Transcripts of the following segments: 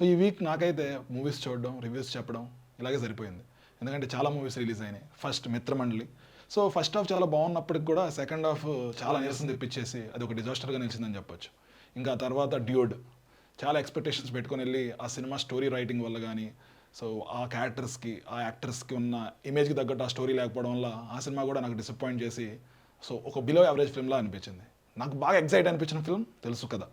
So ఈ week నాకైతే movies చూడడం, రివ్యూస్ చెప్పడం ఇలాగే సరిపోయింది. ఎందుకంటే చాలా మూవీస్ రిలీజ్ అయినాయి. ఫస్ట్ మిత్రమండలి. సో ఫస్ట్ హాఫ్ చాలా బాగున్నప్పటికి కూడా సెకండ్ హాఫ్ చాలా నీరసం తెప్పించేసి అది ఒక డిజాస్టర్గా నిలిచిందని చెప్పొచ్చు. ఇంకా తర్వాత డ్యూడ్ చాలా ఎక్స్పెక్టేషన్స్ పెట్టుకొని వెళ్ళి ఆ సినిమా స్టోరీ రైటింగ్ వల్ల కానీ, సో ఆ క్యారెక్టర్స్కి ఆ యాక్టర్స్కి ఉన్న ఇమేజ్కి తగ్గట్టు ఆ స్టోరీ లేకపోవడం వల్ల ఆ సినిమా కూడా నాకు డిసప్పాయింట్ చేసి సో ఒక బిలో యావరేజ్ ఫిల్మ్లా అనిపించింది. నాకు బాగా ఎగ్జైట్ అనిపించిన ఫిల్మ్ తెలుసు కదా.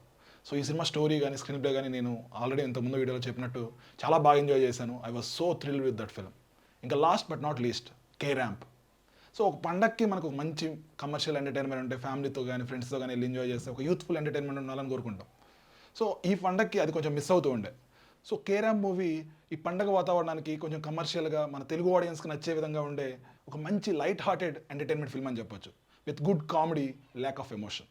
సో ఈ సినిమా స్టోరీ కానీ స్క్రీన్ ప్లే కానీ నేను ఆల్రెడీ ఇంతకుముందు వీడియోలో చెప్పినట్టు చాలా బాగా ఎంజాయ్ చేశాను. I was so thrill with that film. ఇంకా last but not least K ramp. So ఒక పండక్కి మనకు మంచి కమర్షియల్ ఎంటర్టైన్మెంట్ ఉంటే ఫ్యామిలీతో కానీ ఫ్రెండ్స్తో కానీ వెళ్ళి ఎంజాయ్ చేస్తే ఒక యూత్ఫుల్ ఎంటర్టైన్మెంట్ ఉండాలని కోరుకుంటాం. సో ఈ పండక్కి అది కొంచెం మిస్ అవుతూ ఉండే. సో కే ర్యాంప్ మూవీ ఈ పండగ వాతావరణానికి కొంచెం కమర్షియల్గా మన తెలుగు ఆడియన్స్కి నచ్చే విధంగా ఉండే ఒక మంచి లైట్ హార్టెడ్ ఎంటర్టైన్మెంట్ ఫిల్మ్ అని చెప్పొచ్చు. With good comedy, lack of emotion.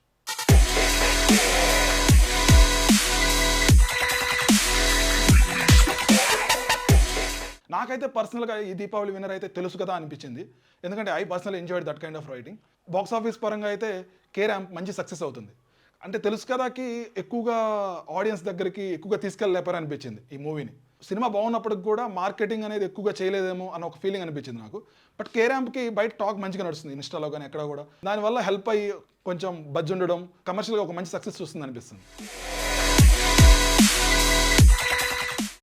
నాకైతే పర్సనల్గా ఈ దీపావళి విన్నర్ అయితే తెలుసు కదా అనిపించింది. ఎందుకంటే I personal enjoyed that kind of writing. Box office పరంగా అయితే కే ర్యాంప్ మంచి సక్సెస్ అవుతుంది. అంటే తెలుసు కదాకి ఎక్కువగా ఆడియన్స్ దగ్గరికి ఎక్కువగా తీసుకెళ్ళలేపారు అనిపించింది ఈ మూవీని. సినిమా బాగున్నప్పటికి కూడా మార్కెటింగ్ అనేది ఎక్కువగా చేయలేదేమో అన్న ఒక ఫీలింగ్ అనిపించింది నాకు. బట్ కే ర్యాంప్కి బయట టాక్ మంచిగా నడుస్తుంది ఇన్స్టాలో కానీ ఎక్కడ కూడా. దానివల్ల హెల్ప్ అయ్యి కొంచెం బజ్ ఉండడం, కమర్షియల్గా ఒక మంచి సక్సెస్ వస్తుంది అనిపిస్తుంది.